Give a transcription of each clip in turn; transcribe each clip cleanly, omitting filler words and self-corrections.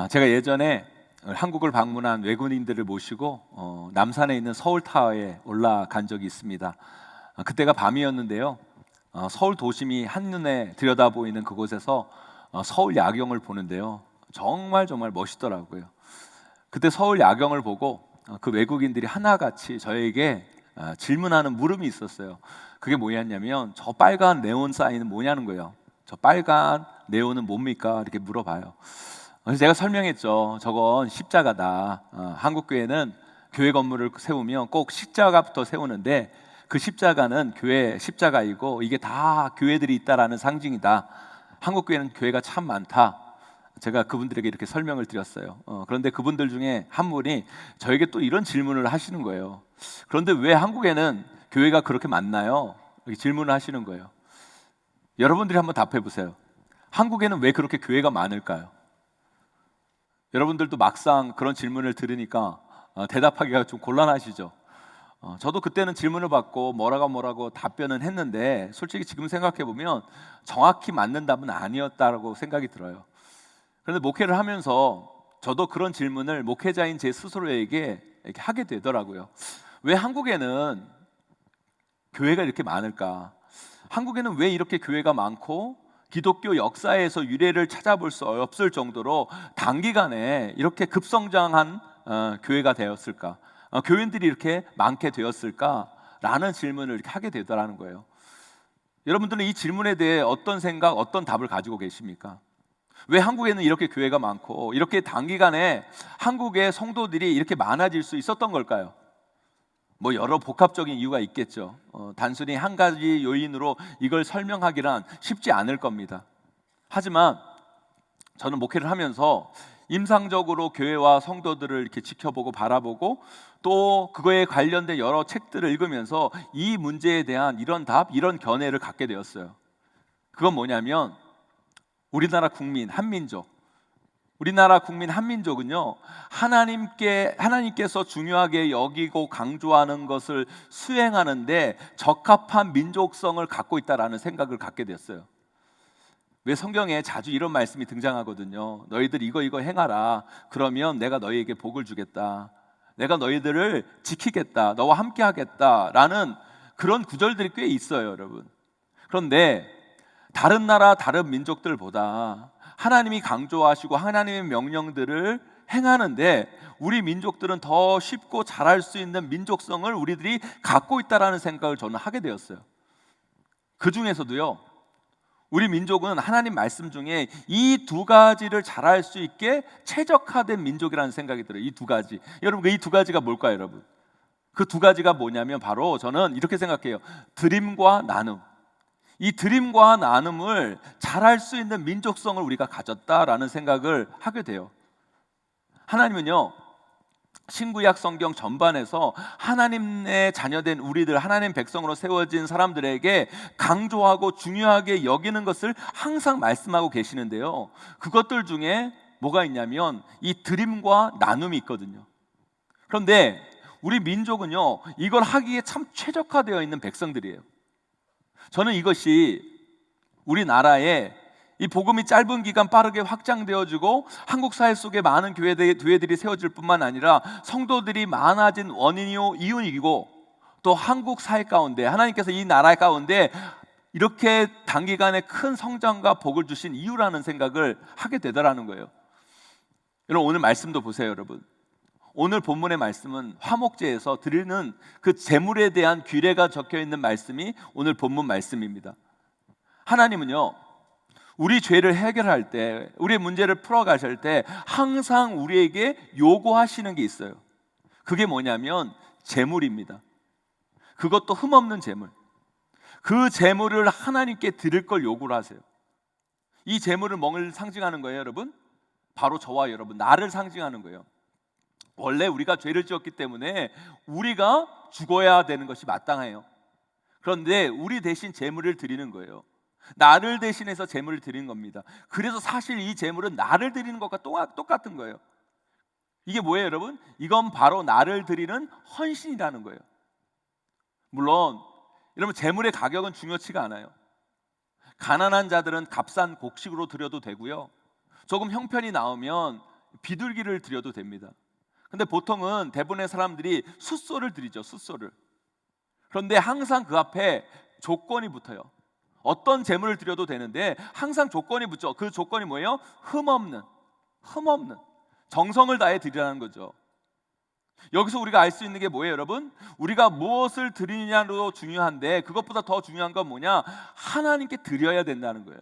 제가 예전에 한국을 방문한 외국인들을 모시고 남산에 있는 서울타워에 올라간 적이 있습니다. 그때가 밤이었는데요. 서울 도심이 한눈에 들여다보이는 그곳에서 서울 야경을 보는데요. 정말 멋있더라고요. 그때 서울 야경을 보고 그 외국인들이 하나같이 저에게 질문하는 물음이 있었어요. 그게 뭐였냐면, 저 빨간 네온 사인은 뭐냐는 거예요. 저 빨간 네온은 뭡니까? 이렇게 물어봐요. 그래서 제가 설명했죠. 저건 십자가다. 한국교회는 교회 건물을 세우면 꼭 십자가부터 세우는데, 그 십자가는 교회 십자가이고 이게 다 교회들이 있다라는 상징이다. 한국교회는 교회가 참 많다. 제가 그분들에게 이렇게 설명을 드렸어요. 그런데 그분들 중에 한 분이 저에게 또 이런 질문을 하시는 거예요. 그런데 왜 한국에는 교회가 그렇게 많나요? 이렇게 질문을 하시는 거예요. 여러분들이 한번 답해 보세요. 한국에는 왜 그렇게 교회가 많을까요? 여러분들도 막상 그런 질문을 들으니까 대답하기가 좀 곤란하시죠? 저도 그때는 질문을 받고 뭐라고 답변은 했는데, 솔직히 지금 생각해 보면 정확히 맞는 답은 아니었다고 생각이 들어요. 그런데 목회를 하면서 저도 그런 질문을 목회자인 제 스스로에게 이렇게 하게 되더라고요. 왜 한국에는 교회가 이렇게 많을까? 한국에는 왜 이렇게 교회가 많고 기독교 역사에서 유래를 찾아볼 수 없을 정도로 단기간에 이렇게 급성장한 교회가 되었을까? 교인들이 이렇게 많게 되었을까? 라는 질문을 이렇게 하게 되더라는 거예요. 여러분들은 이 질문에 대해 어떤 생각, 어떤 답을 가지고 계십니까? 왜 한국에는 이렇게 교회가 많고 이렇게 단기간에 한국의 성도들이 이렇게 많아질 수 있었던 걸까요? 여러 복합적인 이유가 있겠죠. 단순히 한 가지 요인으로 이걸 설명하기란 쉽지 않을 겁니다. 하지만 저는 목회를 하면서 임상적으로 교회와 성도들을 이렇게 지켜보고 바라보고, 또 그거에 관련된 여러 책들을 읽으면서 이 문제에 대한 이런 답, 이런 견해를 갖게 되었어요. 그건 뭐냐면, 우리나라 국민 한민족은요, 하나님께서 중요하게 여기고 강조하는 것을 수행하는데 적합한 민족성을 갖고 있다라는 생각을 갖게 됐어요. 왜 성경에 자주 이런 말씀이 등장하거든요. 너희들 이거 행하라. 그러면 내가 너희에게 복을 주겠다. 내가 너희들을 지키겠다. 너와 함께 하겠다라는 그런 구절들이 꽤 있어요, 여러분. 그런데 다른 나라, 다른 민족들보다 하나님이 강조하시고 하나님의 명령들을 행하는데 우리 민족들은 더 쉽고 잘할 수 있는 민족성을 우리들이 갖고 있다라는 생각을 저는 하게 되었어요. 그 중에서도요, 우리 민족은 하나님 말씀 중에 이 두 가지를 잘할 수 있게 최적화된 민족이라는 생각이 들어요. 이 두 가지. 여러분, 이 두 가지가 뭘까요, 여러분? 그 두 가지가 뭐냐면 바로 저는 이렇게 생각해요. 드림과 나눔. 이 드림과 나눔을 잘할 수 있는 민족성을 우리가 가졌다라는 생각을 하게 돼요. 하나님은요, 신구약 성경 전반에서 하나님의 자녀된 우리들, 하나님 백성으로 세워진 사람들에게 강조하고 중요하게 여기는 것을 항상 말씀하고 계시는데요, 그것들 중에 뭐가 있냐면 이 드림과 나눔이 있거든요. 그런데 우리 민족은요, 이걸 하기에 참 최적화되어 있는 백성들이에요. 저는 이것이 우리나라에 이 복음이 짧은 기간 빠르게 확장되어지고 한국 사회 속에 많은 교회들이 세워질 뿐만 아니라 성도들이 많아진 원인이요 이유이고, 또 한국 사회 가운데 하나님께서 이 나라 가운데 이렇게 단기간에 큰 성장과 복을 주신 이유라는 생각을 하게 되더라는 거예요. 여러분, 오늘 말씀도 보세요. 여러분, 오늘 본문의 말씀은 화목제에서 드리는 그 제물에 대한 규례가 적혀있는 말씀이 오늘 본문 말씀입니다. 하나님은요, 우리 죄를 해결할 때, 우리의 문제를 풀어가실 때 항상 우리에게 요구하시는 게 있어요. 그게 뭐냐면 제물입니다. 그것도 흠없는 제물. 그 제물을 하나님께 드릴 걸 요구를 하세요. 이 제물을 뭘 상징하는 거예요, 여러분? 바로 저와 여러분, 나를 상징하는 거예요. 원래 우리가 죄를 지었기 때문에 우리가 죽어야 되는 것이 마땅해요. 그런데 우리 대신 제물을 드리는 거예요. 나를 대신해서 제물을 드리는 겁니다. 그래서 사실 이 제물은 나를 드리는 것과 똑같은 거예요. 이게 뭐예요, 여러분? 이건 바로 나를 드리는 헌신이라는 거예요. 물론 여러분, 제물의 가격은 중요치가 않아요. 가난한 자들은 값싼 곡식으로 드려도 되고요, 조금 형편이 나오면 비둘기를 드려도 됩니다. 근데 보통은 대부분의 사람들이 숫소를 드리죠. 숫소를. 그런데 항상 그 앞에 조건이 붙어요. 어떤 제물을 드려도 되는데 항상 조건이 붙죠. 그 조건이 뭐예요? 흠없는 정성을 다해 드리라는 거죠. 여기서 우리가 알 수 있는 게 뭐예요, 여러분? 우리가 무엇을 드리느냐도 중요한데 그것보다 더 중요한 건 뭐냐? 하나님께 드려야 된다는 거예요.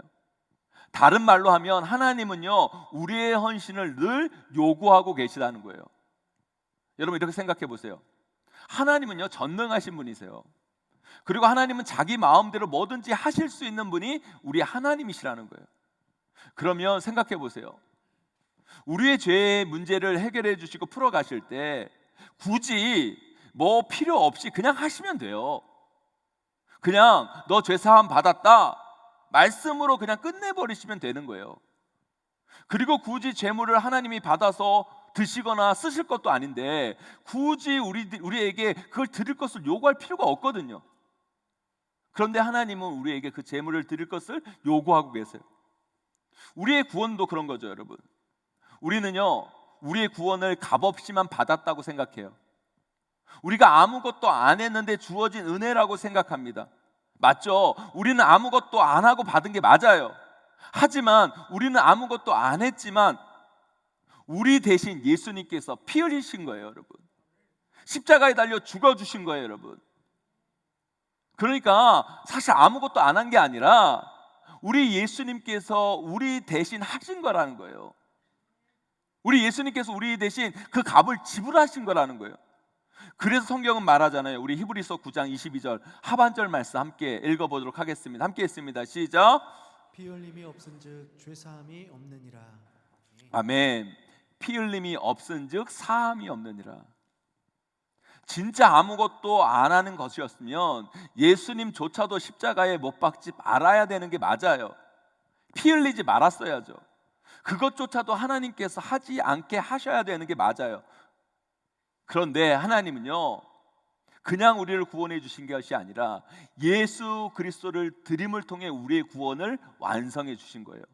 다른 말로 하면 하나님은요, 우리의 헌신을 늘 요구하고 계시다는 거예요. 여러분 이렇게 생각해 보세요. 하나님은요, 전능하신 분이세요. 그리고 하나님은 자기 마음대로 뭐든지 하실 수 있는 분이 우리 하나님이시라는 거예요. 그러면 생각해 보세요. 우리의 죄의 문제를 해결해 주시고 풀어 가실 때 굳이 뭐 필요 없이 그냥 하시면 돼요. 그냥 너 죄사함 받았다 말씀으로 그냥 끝내버리시면 되는 거예요. 그리고 굳이 재물을 하나님이 받아서 드시거나 쓰실 것도 아닌데 굳이 우리에게 그걸 드릴 것을 요구할 필요가 없거든요. 그런데 하나님은 우리에게 그 재물을 드릴 것을 요구하고 계세요. 우리의 구원도 그런 거죠, 여러분. 우리는요, 우리의 구원을 값없이만 받았다고 생각해요. 우리가 아무것도 안 했는데 주어진 은혜라고 생각합니다. 맞죠? 우리는 아무것도 안 하고 받은 게 맞아요. 하지만 우리는 아무것도 안 했지만 우리 대신 예수님께서 피 흘리신 거예요, 여러분. 십자가에 달려 죽어주신 거예요, 여러분. 그러니까 사실 아무것도 안 한 게 아니라 우리 예수님께서 우리 대신 하신 거라는 거예요. 우리 예수님께서 우리 대신 그 값을 지불하신 거라는 거예요. 그래서 성경은 말하잖아요. 우리 히브리서 9장 22절 하반절 말씀 함께 읽어보도록 하겠습니다. 함께 했습니다. 시작. 피 흘림이 없은즉 죄 사함이 없느니라. 아멘. 피 흘림이 없은즉 사함이 없느니라. 진짜 아무것도 안 하는 것이었으면 예수님조차도 십자가에 못 박지 말아야 되는 게 맞아요. 피 흘리지 말았어야죠. 그것조차도 하나님께서 하지 않게 하셔야 되는 게 맞아요. 그런데 하나님은요, 그냥 우리를 구원해 주신 것이 아니라 예수 그리스도를 드림을 통해 우리의 구원을 완성해 주신 거예요.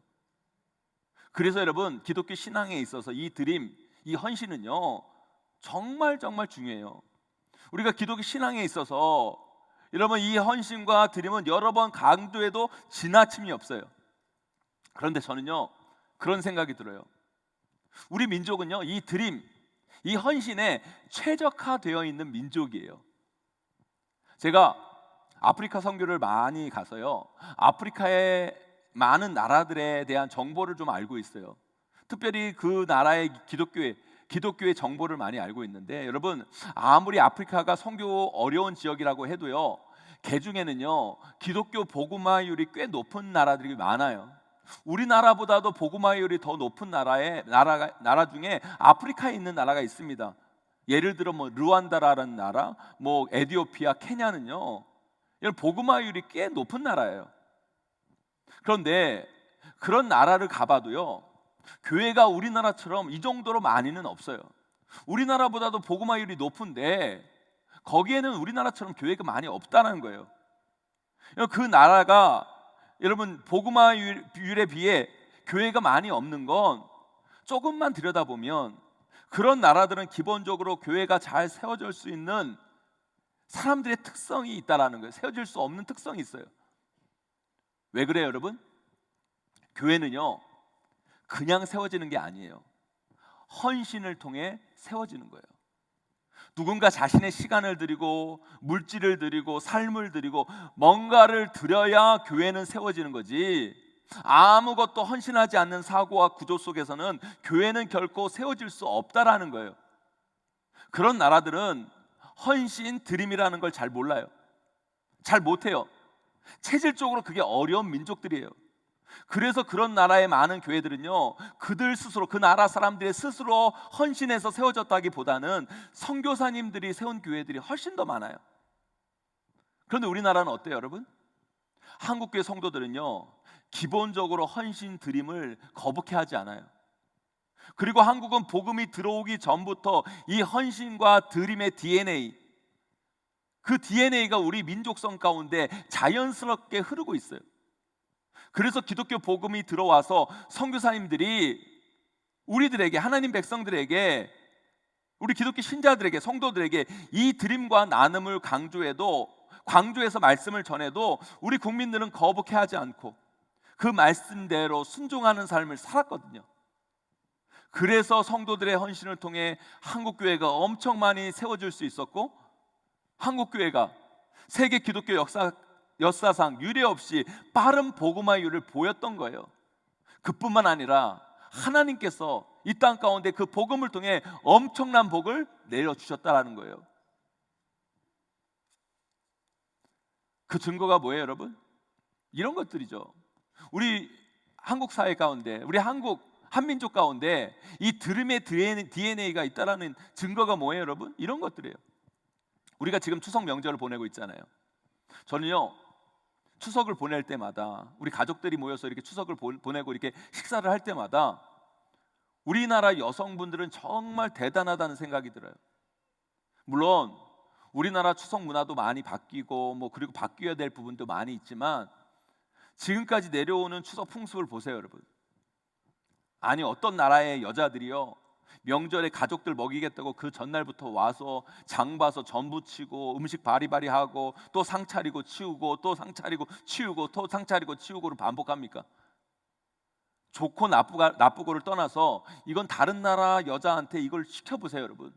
그래서 여러분, 기독교 신앙에 있어서 이 드림, 이 헌신은요 정말 중요해요. 우리가 기독교 신앙에 있어서 여러분, 이 헌신과 드림은 여러 번 강조해도 지나침이 없어요. 그런데 저는요, 그런 생각이 들어요. 우리 민족은요, 이 드림, 이 헌신에 최적화되어 있는 민족이에요. 제가 아프리카 선교를 많이 가서요, 아프리카의 많은 나라들에 대한 정보를 좀 알고 있어요. 특별히 그 나라의 기독교의 정보를 많이 알고 있는데, 여러분 아무리 아프리카가 선교 어려운 지역이라고 해도요, 그 중에는요 기독교 복음화율이 꽤 높은 나라들이 많아요. 우리나라보다도 복음화율이 더 높은 나라 중에 아프리카에 있는 나라가 있습니다. 예를 들어 뭐 르완다라는 나라, 뭐 에티오피아, 케냐는요 이런 복음화율이 꽤 높은 나라예요. 그런데 그런 나라를 가봐도요, 교회가 우리나라처럼 이 정도로 많이는 없어요. 우리나라보다도 복음화율이 높은데 거기에는 우리나라처럼 교회가 많이 없다는 거예요. 그 나라가 여러분 복음화율에 비해 교회가 많이 없는 건 조금만 들여다보면 그런 나라들은 기본적으로 교회가 잘 세워질 수 있는 사람들의 특성이 있다라는 거예요. 세워질 수 없는 특성이 있어요. 왜 그래요, 여러분? 교회는요 그냥 세워지는 게 아니에요. 헌신을 통해 세워지는 거예요. 누군가 자신의 시간을 드리고 물질을 드리고 삶을 드리고 뭔가를 드려야 교회는 세워지는 거지, 아무것도 헌신하지 않는 사고와 구조 속에서는 교회는 결코 세워질 수 없다라는 거예요. 그런 나라들은 헌신, 드림이라는 걸 잘 몰라요. 잘 못해요. 체질적으로 그게 어려운 민족들이에요. 그래서 그런 나라의 많은 교회들은요, 그들 스스로, 그 나라 사람들의 스스로 헌신해서 세워졌다기보다는 선교사님들이 세운 교회들이 훨씬 더 많아요. 그런데 우리나라는 어때요, 여러분? 한국교회 성도들은요 기본적으로 헌신 드림을 거북해 하지 않아요. 그리고 한국은 복음이 들어오기 전부터 이 헌신과 드림의 DNA, 그 DNA가 우리 민족성 가운데 자연스럽게 흐르고 있어요. 그래서 기독교 복음이 들어와서 선교사님들이 우리들에게, 하나님 백성들에게, 우리 기독교 신자들에게, 성도들에게 이 드림과 나눔을 강조해서 말씀을 전해도 우리 국민들은 거북해하지 않고 그 말씀대로 순종하는 삶을 살았거든요. 그래서 성도들의 헌신을 통해 한국교회가 엄청 많이 세워질 수 있었고, 한국교회가 세계 기독교 역사상 유례 없이 빠른 복음화율을 보였던 거예요. 그뿐만 아니라 하나님께서 이 땅 가운데 그 복음을 통해 엄청난 복을 내려주셨다라는 거예요. 그 증거가 뭐예요, 여러분? 이런 것들이죠. 우리 한국 사회 가운데, 우리 한민족 가운데 이 들음의 DNA가 있다라는 증거가 뭐예요, 여러분? 이런 것들이에요. 우리가 지금 추석 명절을 보내고 있잖아요. 저는요, 추석을 보낼 때마다, 우리 가족들이 모여서 이렇게 추석을 보내고 이렇게 식사를 할 때마다 우리나라 여성분들은 정말 대단하다는 생각이 들어요. 물론 우리나라 추석 문화도 많이 바뀌고 그리고 바뀌어야 될 부분도 많이 있지만, 지금까지 내려오는 추석 풍습을 보세요, 여러분. 아니, 어떤 나라의 여자들이요, 명절에 가족들 먹이겠다고 그 전날부터 와서 장 봐서 전부 치고 음식 바리바리 하고 또 상 차리고 치우고 또 상 차리고 치우고 또 상 차리고 치우고를 반복합니까? 좋고 나쁘고를 떠나서 이건 다른 나라 여자한테 이걸 시켜보세요, 여러분.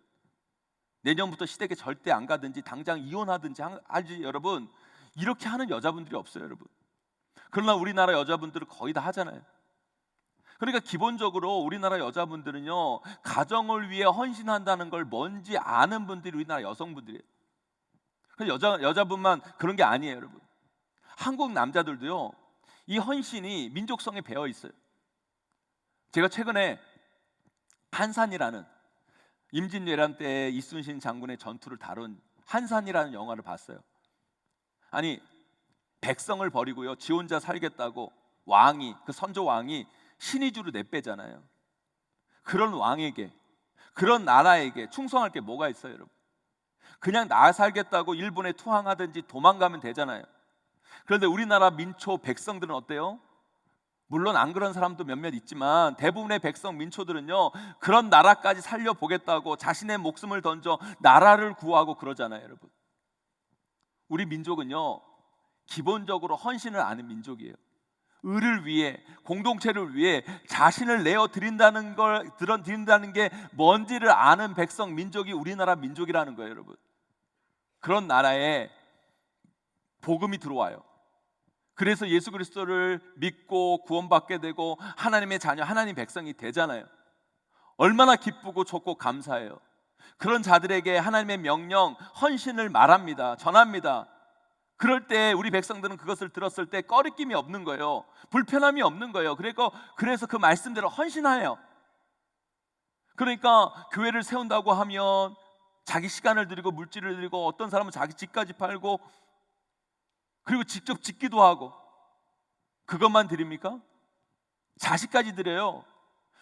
내년부터 시댁에 절대 안 가든지 당장 이혼하든지 하지, 여러분. 이렇게 하는 여자분들이 없어요, 여러분. 그러나 우리나라 여자분들은 거의 다 하잖아요. 그러니까 기본적으로 우리나라 여자분들은요, 가정을 위해 헌신한다는 걸 뭔지 아는 분들이 우리나라 여성분들이에요. 여자분만 그런 게 아니에요, 여러분. 한국 남자들도요, 이 헌신이 민족성에 배어 있어요. 제가 최근에 한산이라는, 임진왜란 때 이순신 장군의 전투를 다룬 한산이라는 영화를 봤어요. 아니, 백성을 버리고요, 지 혼자 살겠다고 그 선조 왕이 신의주로 내빼잖아요. 그런 왕에게, 그런 나라에게 충성할 게 뭐가 있어요, 여러분? 그냥 나 살겠다고 일본에 투항하든지 도망가면 되잖아요. 그런데 우리나라 민초 백성들은 어때요? 물론 안 그런 사람도 몇몇 있지만 대부분의 백성 민초들은요, 그런 나라까지 살려보겠다고 자신의 목숨을 던져 나라를 구하고 그러잖아요, 여러분. 우리 민족은요, 기본적으로 헌신을 아는 민족이에요. 을을 위해, 공동체를 위해 자신을 내어 드린다는 게 뭔지를 아는 백성 민족이 우리나라 민족이라는 거예요, 여러분. 그런 나라에 복음이 들어와요. 그래서 예수 그리스도를 믿고 구원받게 되고 하나님의 자녀, 하나님 백성이 되잖아요. 얼마나 기쁘고 좋고 감사해요. 그런 자들에게 하나님의 명령, 헌신을 말합니다. 전합니다. 그럴 때 우리 백성들은 그것을 들었을 때 꺼리낌이 없는 거예요. 불편함이 없는 거예요. 그래서 그 말씀대로 헌신해요. 그러니까 교회를 세운다고 하면 자기 시간을 드리고 물질을 드리고, 어떤 사람은 자기 집까지 팔고, 그리고 직접 짓기도 하고. 그것만 드립니까? 자식까지 드려요.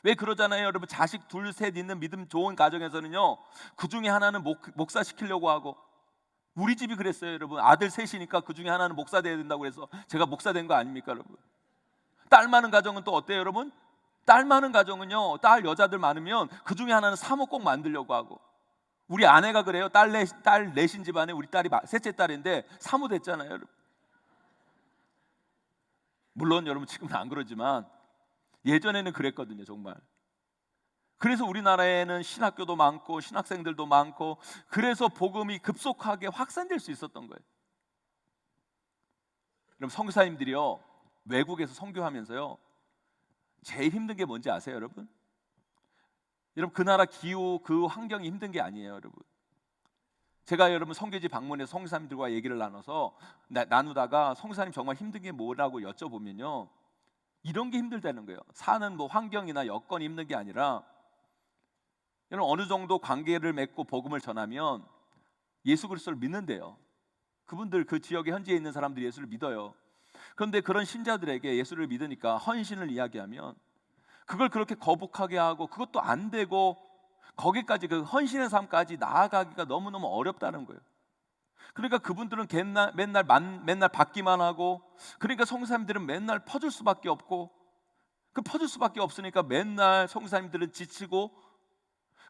왜 그러잖아요, 여러분. 자식 둘, 셋 있는 믿음 좋은 가정에서는요, 그 중에 하나는 목사 시키려고 하고. 우리 집이 그랬어요, 여러분. 아들 셋이니까 그 중에 하나는 목사 돼야 된다고 해서 제가 목사 된 거 아닙니까, 여러분? 딸 많은 가정은 또 어때요, 여러분? 딸 많은 가정은요, 딸 여자들 많으면 그 중에 하나는 사모 꼭 만들려고 하고. 우리 아내가 그래요. 딸 넷인 집안에 우리 딸이 셋째 딸인데 사모 됐잖아요, 여러분. 물론 여러분 지금은 안 그러지만 예전에는 그랬거든요, 정말. 그래서 우리나라에는 신학교도 많고 신학생들도 많고, 그래서 복음이 급속하게 확산될 수 있었던 거예요. 그럼 선교사님들이요, 외국에서 선교하면서요, 제일 힘든 게 뭔지 아세요, 여러분? 여러분, 그 나라 기후, 그 환경이 힘든 게 아니에요, 여러분. 제가 여러분 선교지 방문해서 선교사님들과 얘기를 나누다가 선교사님 정말 힘든 게 뭐라고 여쭤보면요, 이런 게 힘들다는 거예요. 사는 환경이나 여건이 힘든 게 아니라, 여러분, 어느 정도 관계를 맺고 복음을 전하면 예수 그리스도를 믿는데요. 그분들, 그 지역에 현지에 있는 사람들이 예수를 믿어요. 그런데 그런 신자들에게 예수를 믿으니까 헌신을 이야기하면 그걸 그렇게 거북하게 하고, 그것도 안 되고 거기까지, 그 헌신의 삶까지 나아가기가 너무너무 어렵다는 거예요. 그러니까 그분들은 맨날 받기만 하고, 그러니까 성사님들은 맨날 퍼줄 수밖에 없고, 그 퍼줄 수밖에 없으니까 맨날 선교사님들은 지치고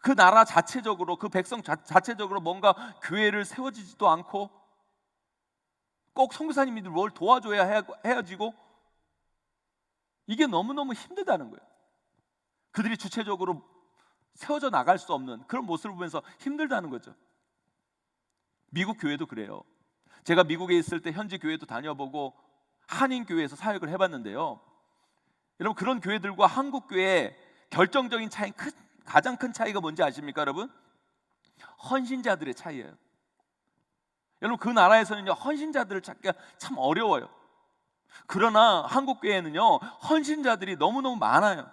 그 나라 자체적으로, 그 백성 자체적으로 뭔가 교회를 세워지지도 않고 꼭 선교사님들이 뭘 도와줘야 헤어지고, 이게 너무너무 힘들다는 거예요. 그들이 주체적으로 세워져 나갈 수 없는 그런 모습을 보면서 힘들다는 거죠. 미국 교회도 그래요. 제가 미국에 있을 때 현지 교회도 다녀보고 한인 교회에서 사역을 해봤는데요, 여러분, 그런 교회들과 한국 교회의 결정적인 차이, 가장 큰 차이가 뭔지 아십니까, 여러분? 헌신자들의 차이예요. 여러분, 그 나라에서는요, 헌신자들을 찾기가 참 어려워요. 그러나 한국 교회는요, 헌신자들이 너무너무 많아요.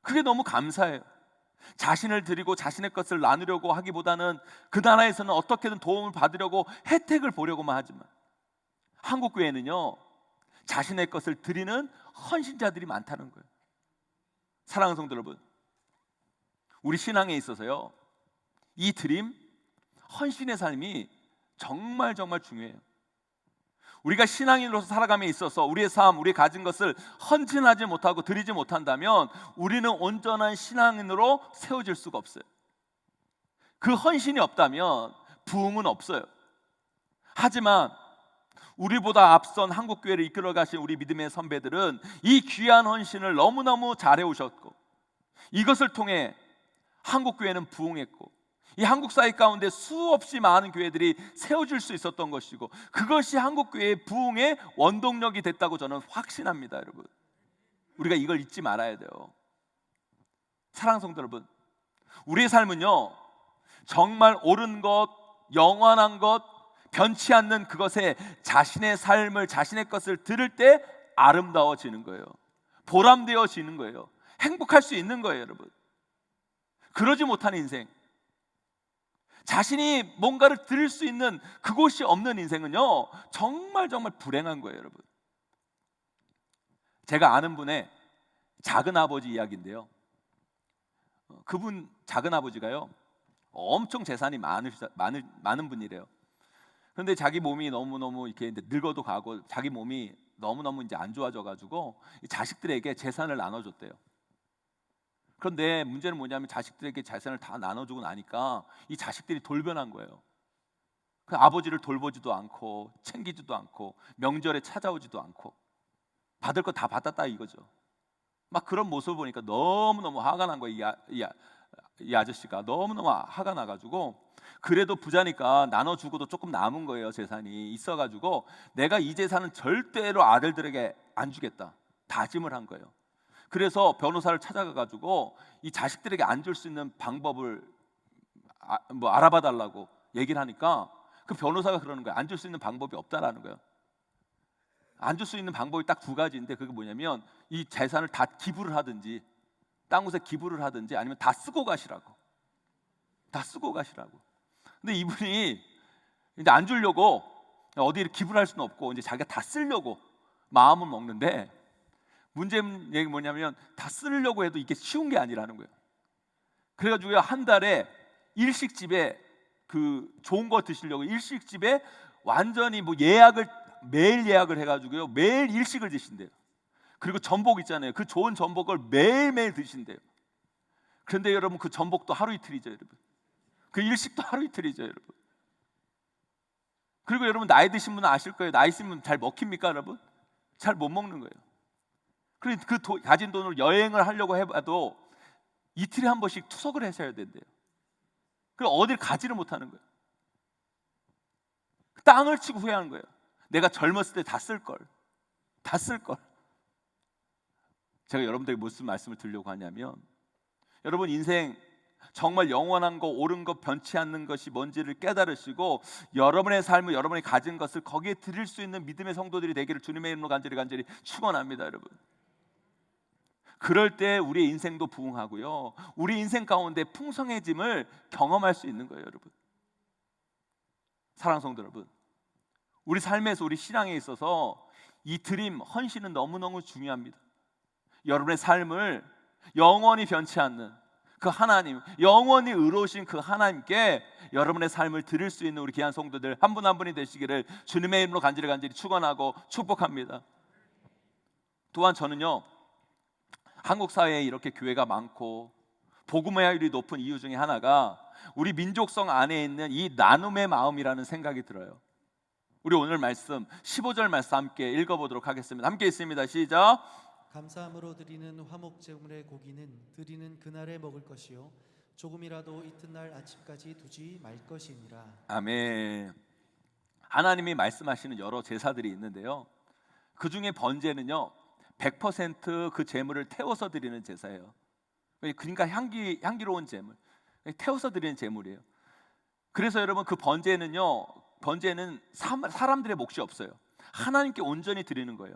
그게 너무 감사해요. 자신을 드리고 자신의 것을 나누려고 하기보다는 그 나라에서는 어떻게든 도움을 받으려고 혜택을 보려고만 하지만, 한국 교회는요, 자신의 것을 드리는 헌신자들이 많다는 거예요. 사랑하는 성도 여러분, 우리 신앙에 있어서요, 이 드림, 헌신의 삶이 정말 정말 중요해요. 우리가 신앙인으로서 살아감에 있어서 우리의 삶, 우리 가진 것을 헌신하지 못하고 드리지 못한다면 우리는 온전한 신앙인으로 세워질 수가 없어요. 그 헌신이 없다면 부흥은 없어요. 하지만 우리보다 앞선 한국교회를 이끌어 가신 우리 믿음의 선배들은 이 귀한 헌신을 너무너무 잘해오셨고, 이것을 통해 한국교회는 부흥했고, 이 한국 사회 가운데 수없이 많은 교회들이 세워질 수 있었던 것이고, 그것이 한국교회의 부흥의 원동력이 됐다고 저는 확신합니다. 여러분, 우리가 이걸 잊지 말아야 돼요. 사랑하는 성도 여러분, 우리의 삶은요, 정말 옳은 것, 영원한 것, 변치 않는 그것에 자신의 삶을, 자신의 것을 들을 때 아름다워지는 거예요. 보람되어지는 거예요. 행복할 수 있는 거예요. 여러분, 그러지 못한 인생, 자신이 뭔가를 들을 수 있는 그곳이 없는 인생은요, 정말 정말 불행한 거예요. 여러분, 제가 아는 분의 작은 아버지 이야기인데요, 그분 작은 아버지가요, 엄청 재산이 많은 분이래요. 그런데 자기 몸이 너무너무 이렇게 늙어도 가고 자기 몸이 너무너무 이제 안 좋아져 가지고 자식들에게 재산을 나눠줬대요. 그런데 문제는 뭐냐면, 자식들에게 재산을 다 나눠주고 나니까 이 자식들이 돌변한 거예요. 그 아버지를 돌보지도 않고 챙기지도 않고 명절에 찾아오지도 않고 받을 거 다 받았다 이거죠. 막 그런 모습을 보니까 너무너무 화가 난 거예요. 이 아저씨가 너무너무 화가 나가지고, 그래도 부자니까 나눠주고도 조금 남은 거예요. 재산이 있어가지고 내가 이 재산은 절대로 아들들에게 안 주겠다 다짐을 한 거예요. 그래서 변호사를 찾아가가지고 이 자식들에게 안 줄 수 있는 방법을 알아봐 달라고 얘기를 하니까, 그 변호사가 그러는 거예요. 안 줄 수 있는 방법이 없다라는 거예요. 안 줄 수 있는 방법이 딱 두 가지인데, 그게 뭐냐면 이 재산을 다 기부를 하든지, 딴 곳에 기부를 하든지, 아니면 다 쓰고 가시라고. 다 쓰고 가시라고. 근데 이분이 이제 안 주려고 어디를 기부를 할 수는 없고 이제 자기가 다 쓰려고 마음은 먹는데, 문제는 얘기 뭐냐면 다 쓰려고 해도 이게 쉬운 게 아니라는 거예요. 그래가지고요, 한 달에 일식집에 그 좋은 거 드시려고 일식집에 완전히 뭐 매일 예약을 해가지고요, 매일 일식을 드신대요. 그리고 전복 있잖아요, 그 좋은 전복을 매일매일 드신대요. 그런데 여러분, 그 전복도 하루 이틀이죠. 여러분, 그 일식도 하루 이틀이죠. 여러분, 그리고 여러분, 나이 드신 분은 아실 거예요. 나이 있으면 잘 먹힙니까 여러분? 잘 못 먹는 거예요. 그래서 가진 돈으로 여행을 하려고 해봐도 이틀에 한 번씩 투석을 하셔야 된대요. 그리고 어딜 가지를 못하는 거예요. 땅을 치고 후회하는 거예요. 내가 젊었을 때 다 쓸 걸. 제가 여러분들에게 무슨 말씀을 드리려고 하냐면, 여러분, 인생 정말 영원한 거, 옳은 것, 변치 않는 것이 뭔지를 깨달으시고 여러분의 삶을, 여러분이 가진 것을 거기에 드릴 수 있는 믿음의 성도들이 되기를 주님의 이름으로 간절히 축원합니다. 여러분, 그럴 때 우리의 인생도 부흥하고요, 우리 인생 가운데 풍성해짐을 경험할 수 있는 거예요. 여러분, 사랑하는 성도 여러분, 우리 삶에서, 우리 신앙에 있어서 이 드림, 헌신은 너무너무 중요합니다. 여러분의 삶을 영원히 변치 않는 그 하나님, 영원히 의로우신 그 하나님께 여러분의 삶을 드릴 수 있는 우리 귀한 성도들 한 분 한 분이 되시기를 주님의 이름으로 간절히 축원하고 축복합니다. 또한 저는요, 한국 사회에 이렇게 교회가 많고 복음의 확률이 높은 이유 중에 하나가 우리 민족성 안에 있는 이 나눔의 마음이라는 생각이 들어요. 우리 오늘 말씀 15절 말씀 함께 읽어보도록 하겠습니다. 함께 있습니다. 시작. 감사함으로 드리는 화목 제물의 고기는 드리는 그날에 먹을 것이요 조금이라도 이튿날 아침까지 두지 말 것이니라. 아멘. 하나님이 말씀하시는 여러 제사들이 있는데요, 그 중에 번제는요 100% 제물을 태워서 드리는 제사예요. 그러니까 향기로운 제물, 태워서 드리는 제물이에요. 그래서 여러분 그 번제는 사람들의 몫이 없어요. 하나님께 온전히 드리는 거예요.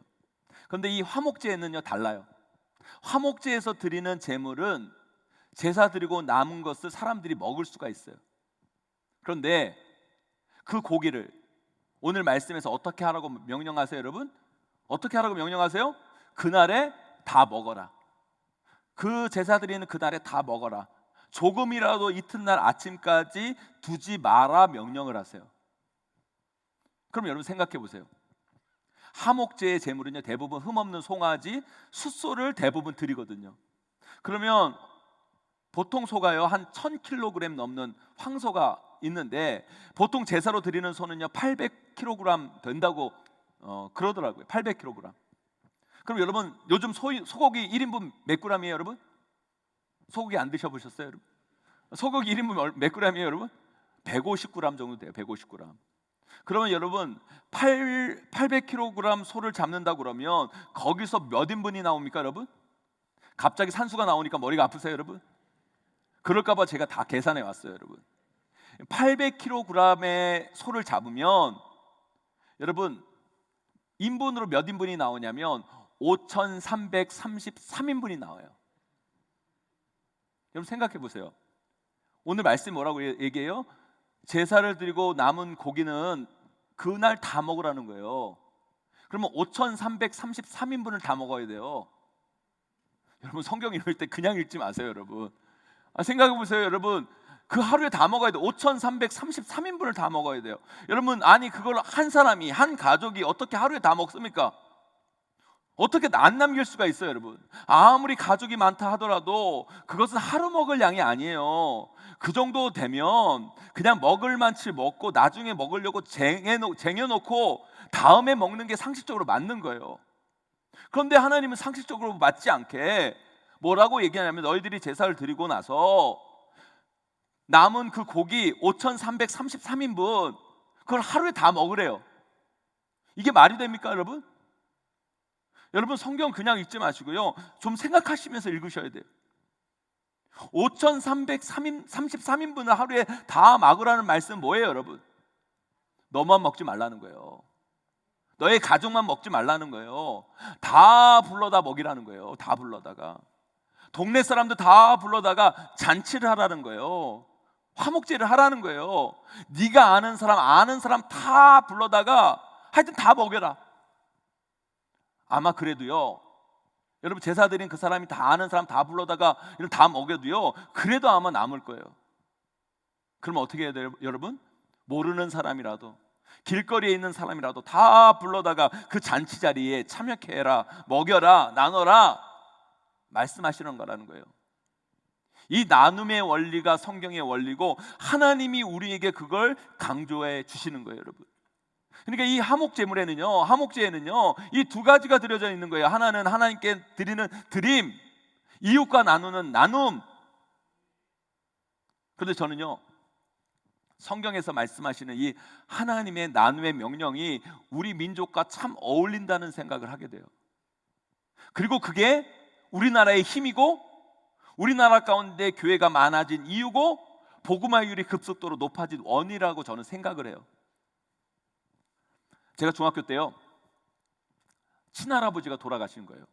그런데 이 화목제는요 달라요. 화목제에서 드리는 제물은 제사 드리고 남은 것을 사람들이 먹을 수가 있어요. 그런데 그 고기를 오늘 말씀에서 어떻게 하라고 명령하세요, 여러분? 어떻게 하라고 명령하세요? 그날에 다 먹어라. 그 제사 드리는 그날에 다 먹어라. 조금이라도 이튿날 아침까지 두지 마라 명령을 하세요. 그럼 여러분 생각해 보세요. 화목제의 제물은요 대부분 흠없는 송아지, 숫소를 대부분 드리거든요. 그러면 보통 소가요 한 1000kg 넘는 황소가 있는데 보통 제사로 드리는 소는요 800kg 된다고 그러더라고요. 800kg. 그럼 여러분 요즘 소고기 1인분 몇 g이에요, 여러분? 소고기 안 드셔보셨어요, 여러분? 소고기 1인분 몇 g이에요, 여러분? 150g 정도 돼요. 150g. 그러면 여러분 800kg 소를 잡는다 그러면 거기서 몇 인분이 나옵니까, 여러분? 갑자기 산수가 나오니까 머리가 아프세요, 여러분? 그럴까봐 제가 다 계산해 왔어요, 여러분. 800kg의 소를 잡으면 여러분 인분으로 몇 인분이 나오냐면 5333인분이 나와요. 여러분 생각해 보세요. 오늘 말씀 뭐라고 얘기해요? 제사를 드리고 남은 고기는 그날 다 먹으라는 거예요. 그러면 5333인분을 다 먹어야 돼요. 여러분 성경 읽을 때 그냥 읽지 마세요, 여러분. 생각해 보세요, 여러분. 그 하루에 다 먹어야 돼요. 5333인분을 다 먹어야 돼요. 여러분, 아니 그걸 한 사람이, 한 가족이 어떻게 하루에 다 먹습니까? 어떻게 안 남길 수가 있어요, 여러분? 아무리 가족이 많다 하더라도 그것은 하루 먹을 양이 아니에요. 그 정도 되면 그냥 먹을 만치 먹고 나중에 먹으려고 쟁여놓고 다음에 먹는 게 상식적으로 맞는 거예요. 그런데 하나님은 상식적으로 맞지 않게 뭐라고 얘기하냐면 너희들이 제사를 드리고 나서 남은 그 고기 5333인분 그걸 하루에 다 먹으래요. 이게 말이 됩니까, 여러분? 여러분 성경 그냥 읽지 마시고요 좀 생각하시면서 읽으셔야 돼요. 5333인분을 하루에 다 먹으라는 말씀은 뭐예요, 여러분? 너만 먹지 말라는 거예요. 너의 가족만 먹지 말라는 거예요. 다 불러다 먹이라는 거예요. 다 불러다가 동네 사람들 다 불러다가 잔치를 하라는 거예요. 화목제를 하라는 거예요. 네가 아는 사람 다 불러다가 하여튼 다 먹여라. 아마 그래도요 여러분 제사 드린 그 사람이 다 아는 사람 다 불러다가 다 먹여도요 그래도 아마 남을 거예요. 그럼 어떻게 해야 돼요, 여러분? 모르는 사람이라도 길거리에 있는 사람이라도 다 불러다가 그 잔치 자리에 참여케 해라, 먹여라, 나눠라 말씀하시는 거라는 거예요. 이 나눔의 원리가 성경의 원리고 하나님이 우리에게 그걸 강조해 주시는 거예요, 여러분. 그러니까 이 화목제물에는요, 화목제에는요 이 두 가지가 드려져 있는 거예요. 하나는 하나님께 드리는 드림, 이웃과 나누는 나눔. 그런데 저는요 성경에서 말씀하시는 이 하나님의 나눔의 명령이 우리 민족과 참 어울린다는 생각을 하게 돼요. 그리고 그게 우리나라의 힘이고 우리나라 가운데 교회가 많아진 이유고 복음화율이 급속도로 높아진 원이라고 저는 생각을 해요. 제가 중학교 때요 친할아버지가 돌아가신 거예요.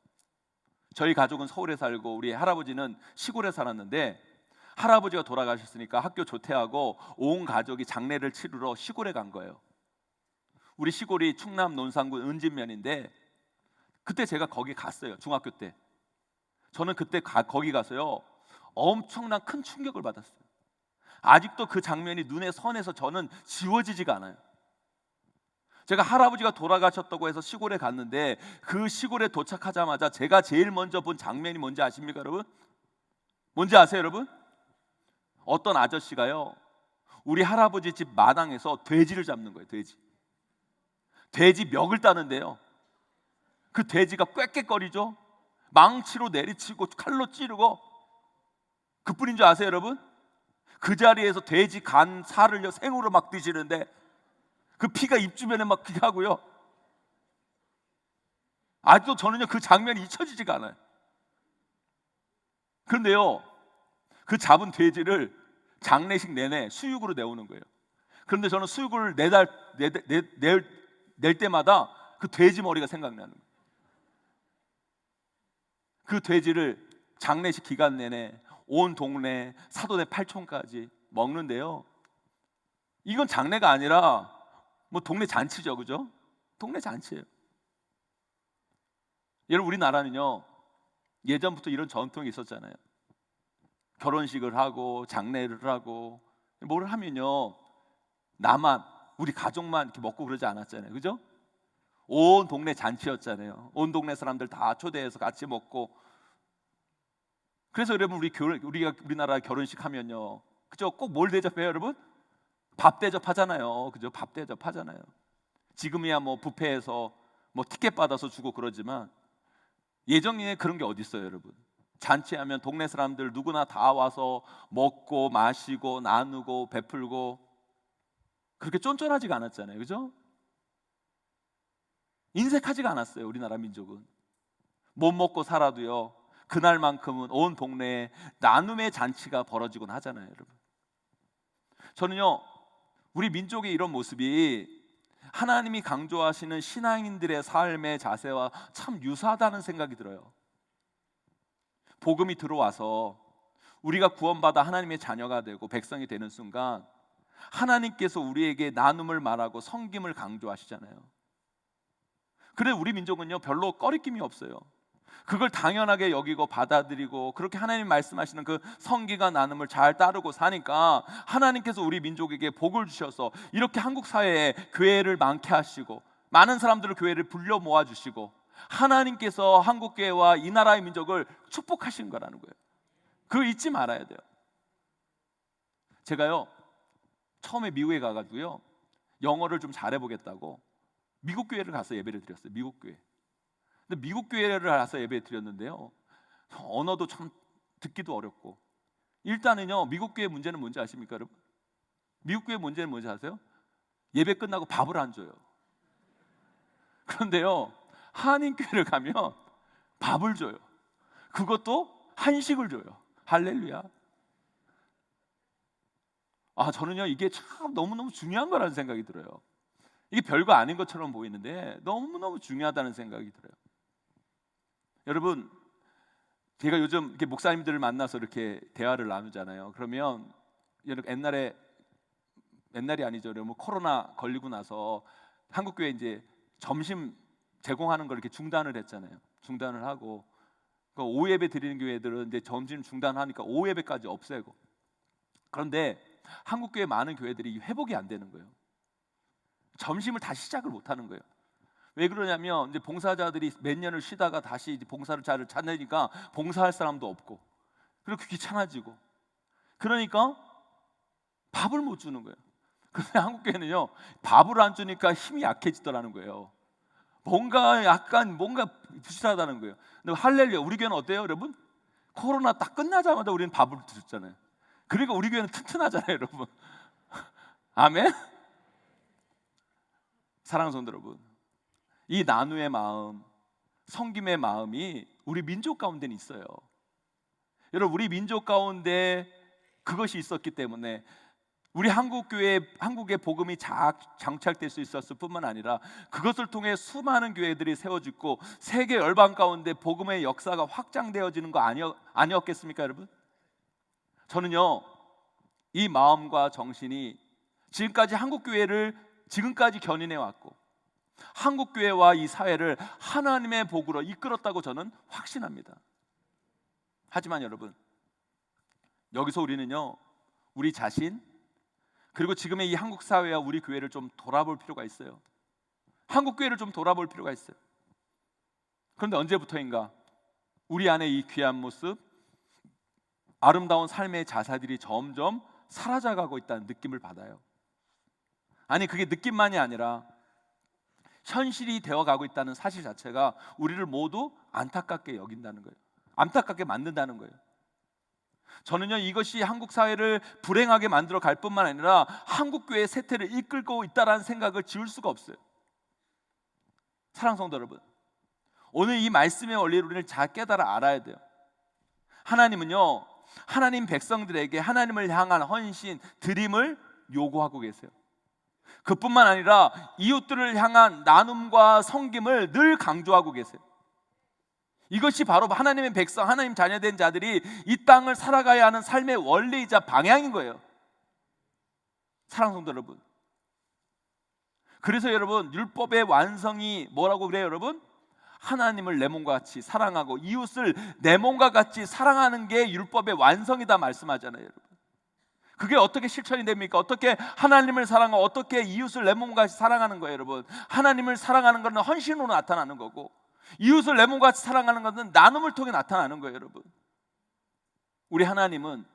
저희 가족은 서울에 살고 우리 할아버지는 시골에 살았는데 할아버지가 돌아가셨으니까 학교 조퇴하고 온 가족이 장례를 치르러 시골에 간 거예요. 우리 시골이 충남 논산군 은진면인데 그때 제가 거기 갔어요. 중학교 때. 저는 그때 거기 가서요 엄청난 큰 충격을 받았어요. 아직도 그 장면이 눈에 선해서 저는 지워지지가 않아요. 제가 할아버지가 돌아가셨다고 해서 시골에 갔는데 그 시골에 도착하자마자 제가 제일 먼저 본 장면이 뭔지 아십니까, 여러분? 뭔지 아세요, 여러분? 어떤 아저씨가요, 우리 할아버지 집 마당에서 돼지를 잡는 거예요. 돼지 멱을 따는데요, 그 돼지가 꽥꽥거리죠. 망치로 내리치고 칼로 찌르고, 그뿐인 줄 아세요, 여러분? 그 자리에서 돼지 간 살을요 생으로 막 드시는데 그 피가 입 주변에 막 하고요. 아직도 저는요 그 장면이 잊혀지지가 않아요. 그런데요, 그 잡은 돼지를 장례식 내내 수육으로 내오는 거예요. 그런데 저는 수육을 낼 때마다 그 돼지 머리가 생각나는 거예요. 그 돼지를 장례식 기간 내내 온 동네 사돈의 팔촌까지 먹는데요, 이건 장례가 아니라 뭐 동네 잔치죠, 그죠? 동네 잔치예요. 여러분, 우리나라는요 예전부터 이런 전통이 있었잖아요. 결혼식을 하고 장례를 하고 뭘 하면요, 나만, 우리 가족만 이렇게 먹고 그러지 않았잖아요, 그죠? 온 동네 잔치였잖아요. 온 동네 사람들 다 초대해서 같이 먹고. 그래서 여러분, 우리가 우리나라 결혼식 하면요, 그죠? 꼭 뭘 대접해요, 여러분? 밥 대접하잖아요, 그죠? 밥 대접하잖아요. 지금이야 뭐 뷔페에서 뭐 티켓 받아서 주고 그러지만 예전에 그런 게 어디 있어요, 여러분? 잔치하면 동네 사람들 누구나 다 와서 먹고 마시고 나누고 베풀고, 그렇게 쫀쫀하지가 않았잖아요, 그죠? 인색하지가 않았어요, 우리나라 민족은. 못 먹고 살아도요, 그날만큼은 온 동네에 나눔의 잔치가 벌어지곤 하잖아요, 여러분. 저는요 우리 민족의 이런 모습이 하나님이 강조하시는 신앙인들의 삶의 자세와 참 유사하다는 생각이 들어요. 복음이 들어와서 우리가 구원받아 하나님의 자녀가 되고 백성이 되는 순간 하나님께서 우리에게 나눔을 말하고 섬김을 강조하시잖아요. 그래 우리 민족은요 별로 꺼리낌이 없어요. 그걸 당연하게 여기고 받아들이고 그렇게 하나님 말씀하시는 그 성기가 나눔을 잘 따르고 사니까 하나님께서 우리 민족에게 복을 주셔서 이렇게 한국 사회에 교회를 많게 하시고 많은 사람들을 교회를 불러 모아주시고 하나님께서 한국 교회와 이 나라의 민족을 축복하신 거라는 거예요. 그거 잊지 말아야 돼요. 제가요 처음에 미국에 가가지고요 영어를 좀 잘해보겠다고 미국 교회를 가서 예배를 드렸어요. 미국 교회. 근데 미국 교회를 가서 예배 드렸는데요, 언어도 참 듣기도 어렵고. 일단은요 미국 교회 문제는 뭔지 아십니까, 여러분? 미국 교회 문제는 뭔지 아세요? 예배 끝나고 밥을 안 줘요. 그런데요 한인 교회를 가면 밥을 줘요. 그것도 한식을 줘요. 할렐루야. 저는요 이게 참 너무너무 중요한 거라는 생각이 들어요. 이게 별거 아닌 것처럼 보이는데 너무너무 중요하다는 생각이 들어요. 여러분, 제가 요즘 이렇게 목사님들을 만나서 이렇게 대화를 나누잖아요. 그러면 옛날이 아니죠. 여러분, 코로나 걸리고 나서 한국 교회 이제 점심 제공하는 걸 이렇게 중단을 했잖아요. 중단을 하고 그 오후 예배 드리는 교회들은 이제 점심 중단하니까 오후 예배까지 없애고. 그런데 한국 교회 많은 교회들이 회복이 안 되는 거예요. 점심을 다시 시작을 못 하는 거예요. 왜 그러냐면 이제 봉사자들이 몇 년을 쉬다가 다시 이제 봉사를 잘 찾으니까 봉사할 사람도 없고 그렇게 귀찮아지고 그러니까 밥을 못 주는 거예요. 그런데 한국 교회는요 밥을 안 주니까 힘이 약해지더라는 거예요. 뭔가 부실하다는 거예요. 근데 할렐루야, 우리 교회는 어때요, 여러분? 코로나 딱 끝나자마자 우리는 밥을 드셨잖아요. 그러니까 우리 교회는 튼튼하잖아요, 여러분. 아멘. 사랑하는 성도 여러분, 이 나눔의 마음, 섬김의 마음이 우리 민족 가운데는 있어요. 여러분, 우리 민족 가운데 그것이 있었기 때문에 우리 한국의 복음이 장착될 수 있었을 뿐만 아니라 그것을 통해 수많은 교회들이 세워지고 세계 열방 가운데 복음의 역사가 확장되어지는 거 아니었겠습니까, 여러분? 저는요 이 마음과 정신이 지금까지 한국 교회를 지금까지 견인해 왔고 한국 교회와 이 사회를 하나님의 복으로 이끌었다고 저는 확신합니다. 하지만 여러분, 여기서 우리는요 우리 자신 그리고 지금의 이 한국 사회와 우리 교회를 좀 돌아볼 필요가 있어요. 한국 교회를 좀 돌아볼 필요가 있어요. 그런데 언제부터인가 우리 안에 이 귀한 모습, 아름다운 삶의 자세들이 점점 사라져가고 있다는 느낌을 받아요. 아니, 그게 느낌만이 아니라 현실이 되어가고 있다는 사실 자체가 우리를 모두 안타깝게 여긴다는 거예요. 안타깝게 만든다는 거예요. 저는요, 이것이 한국 사회를 불행하게 만들어 갈 뿐만 아니라 한국 교회의 세태를 이끌고 있다라는 생각을 지울 수가 없어요. 사랑하는 성도 여러분, 오늘 이 말씀의 원리를 우리는 잘 깨달아 알아야 돼요. 하나님은요, 하나님 백성들에게 하나님을 향한 헌신, 드림을 요구하고 계세요. 그뿐만 아니라 이웃들을 향한 나눔과 섬김을 늘 강조하고 계세요. 이것이 바로 하나님의 백성, 하나님 자녀된 자들이 이 땅을 살아가야 하는 삶의 원리이자 방향인 거예요. 사랑하는 성도 여러분, 그래서 여러분, 율법의 완성이 뭐라고 그래요 여러분? 하나님을 내 몸과 같이 사랑하고 이웃을 내 몸과 같이 사랑하는 게 율법의 완성이다 말씀하잖아요 여러분. 그게 어떻게 실천이 됩니까? 어떻게 하나님을 사랑하고 어떻게 이웃을 내 몸과 같이 사랑하는 거예요 여러분? 하나님을 사랑하는 것은 헌신으로 나타나는 거고, 이웃을 내 몸과 같이 사랑하는 것은 나눔을 통해 나타나는 거예요 여러분. 우리 하나님은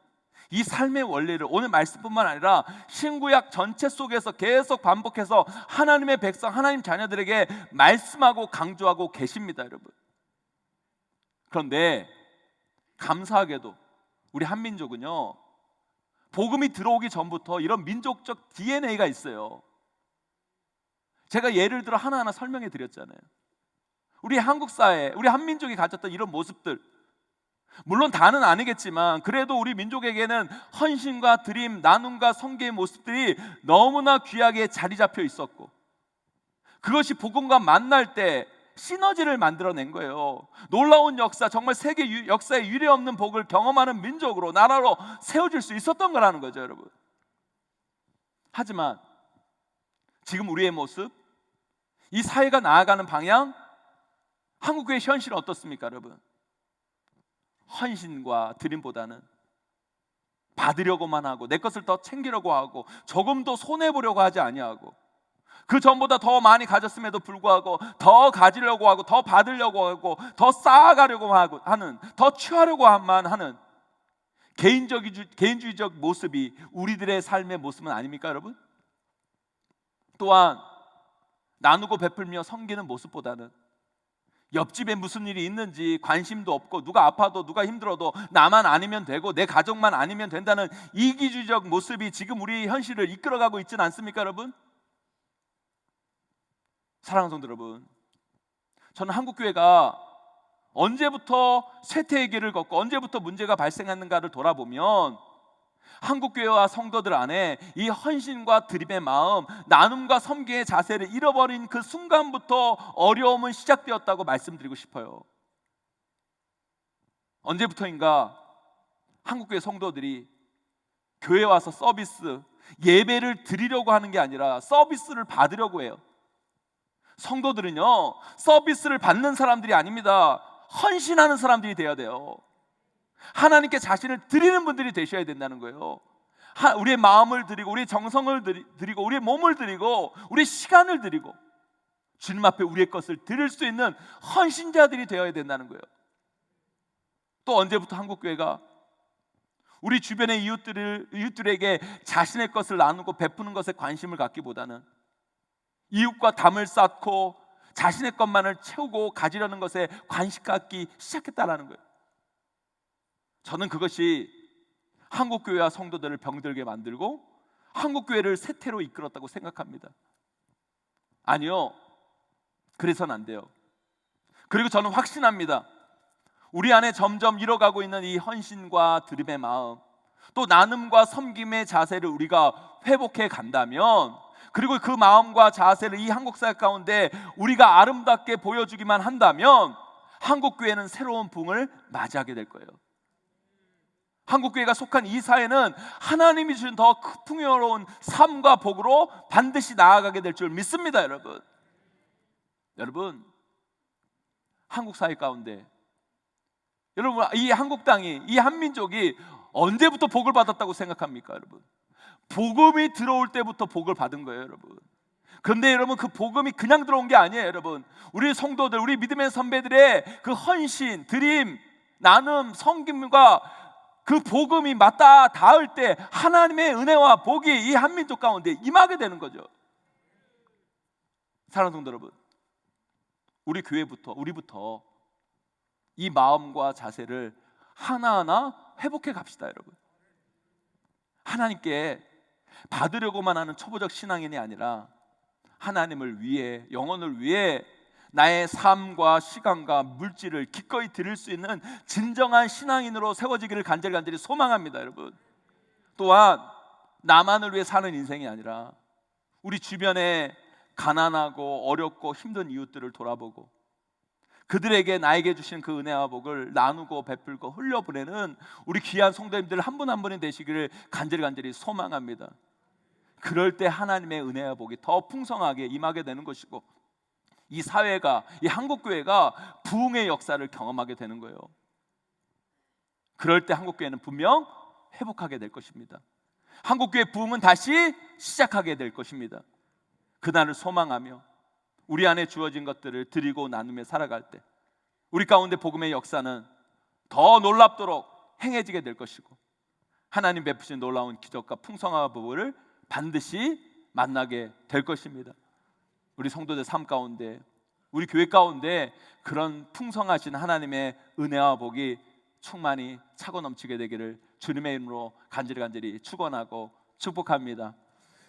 이 삶의 원리를 오늘 말씀뿐만 아니라 신구약 전체 속에서 계속 반복해서 하나님의 백성, 하나님 자녀들에게 말씀하고 강조하고 계십니다 여러분. 그런데 감사하게도 우리 한민족은요, 복음이 들어오기 전부터 이런 민족적 DNA가 있어요. 제가 예를 들어 하나하나 설명해 드렸잖아요. 우리 한국 사회, 우리 한민족이 가졌던 이런 모습들, 물론 다는 아니겠지만 그래도 우리 민족에게는 헌신과 드림, 나눔과 섬기의 모습들이 너무나 귀하게 자리 잡혀 있었고, 그것이 복음과 만날 때 시너지를 만들어낸 거예요. 놀라운 역사, 정말 세계 역사에 유례없는 복을 경험하는 민족으로, 나라로 세워질 수 있었던 거라는 거죠 여러분. 하지만 지금 우리의 모습, 이 사회가 나아가는 방향, 한국교회의 현실은 어떻습니까 여러분? 헌신과 드림보다는 받으려고만 하고, 내 것을 더 챙기려고 하고, 조금 더 손해보려고 하지 아니하고, 그 전보다 더 많이 가졌음에도 불구하고 더 가지려고 하고, 더 받으려고 하고, 더 쌓아가려고 하는, 더 취하려고만 하는 개인주의적 모습이 우리들의 삶의 모습은 아닙니까 여러분? 또한 나누고 베풀며 섬기는 모습보다는 옆집에 무슨 일이 있는지 관심도 없고, 누가 아파도 누가 힘들어도 나만 아니면 되고 내 가족만 아니면 된다는 이기주의적 모습이 지금 우리 현실을 이끌어가고 있지는 않습니까 여러분? 사랑하는 성도 여러분, 저는 한국교회가 언제부터 쇠퇴의 길을 걷고 언제부터 문제가 발생했는가를 돌아보면 한국교회와 성도들 안에 이 헌신과 드림의 마음, 나눔과 섬기의 자세를 잃어버린 그 순간부터 어려움은 시작되었다고 말씀드리고 싶어요. 언제부터인가 한국교회 성도들이 교회 와서 서비스, 예배를 드리려고 하는 게 아니라 서비스를 받으려고 해요. 성도들은요, 서비스를 받는 사람들이 아닙니다. 헌신하는 사람들이 되어야 돼요. 하나님께 자신을 드리는 분들이 되셔야 된다는 거예요. 우리의 마음을 드리고, 우리의 정성을 드리고, 우리의 몸을 드리고, 우리의 시간을 드리고, 주님 앞에 우리의 것을 드릴 수 있는 헌신자들이 되어야 된다는 거예요. 또 언제부터 한국교회가 우리 주변의 이웃들에게 자신의 것을 나누고 베푸는 것에 관심을 갖기보다는 이웃과 담을 쌓고 자신의 것만을 채우고 가지려는 것에 관심 갖기 시작했다라는 거예요. 저는 그것이 한국교회와 성도들을 병들게 만들고 한국교회를 쇠퇴로 이끌었다고 생각합니다. 아니요, 그래서는 안 돼요. 그리고 저는 확신합니다. 우리 안에 점점 잃어가고 있는 이 헌신과 드림의 마음, 또 나눔과 섬김의 자세를 우리가 회복해 간다면, 그리고 그 마음과 자세를 이 한국 사회 가운데 우리가 아름답게 보여주기만 한다면 한국교회는 새로운 붕을 맞이하게 될 거예요. 한국교회가 속한 이 사회는 하나님이 주신 더 풍요로운 삶과 복으로 반드시 나아가게 될 줄 믿습니다. 여러분, 한국 사회 가운데 여러분, 이 한국 땅이, 이 한민족이 언제부터 복을 받았다고 생각합니까 여러분? 복음이 들어올 때부터 복을 받은 거예요 여러분. 그런데 여러분, 그 복음이 그냥 들어온 게 아니에요. 여러분, 우리 성도들, 우리 믿음의 선배들의 그 헌신, 드림, 나눔, 섬김과 그 복음이 맞닿아 닿을 때 하나님의 은혜와 복이 이 한민족 가운데 임하게 되는 거죠. 사랑하는 성도 여러분, 우리 교회부터, 우리부터 이 마음과 자세를 하나하나 회복해 갑시다. 여러분, 하나님께 받으려고만 하는 초보적 신앙인이 아니라 하나님을 위해, 영혼을 위해 나의 삶과 시간과 물질을 기꺼이 드릴 수 있는 진정한 신앙인으로 세워지기를 간절히 소망합니다. 여러분, 또한 나만을 위해 사는 인생이 아니라 우리 주변에 가난하고 어렵고 힘든 이웃들을 돌아보고 그들에게 나에게 주신 그 은혜와 복을 나누고 베풀고 흘려보내는 우리 귀한 성도님들 한 분 한 분이 되시기를 간절히 소망합니다. 그럴 때 하나님의 은혜와 복이 더 풍성하게 임하게 되는 것이고, 이 사회가, 이 한국교회가 부흥의 역사를 경험하게 되는 거예요. 그럴 때 한국교회는 분명 회복하게 될 것입니다. 한국교회 부흥은 다시 시작하게 될 것입니다. 그날을 소망하며 우리 안에 주어진 것들을 드리고 나누며 살아갈 때 우리 가운데 복음의 역사는 더 놀랍도록 행해지게 될 것이고, 하나님 베푸신 놀라운 기적과 풍성한 복을 반드시 만나게 될 것입니다. 우리 성도들 삶 가운데, 우리 교회 가운데 그런 풍성하신 하나님의 은혜와 복이 충만히 차고 넘치게 되기를 주님의 이름으로 간절히 축원하고 축복합니다.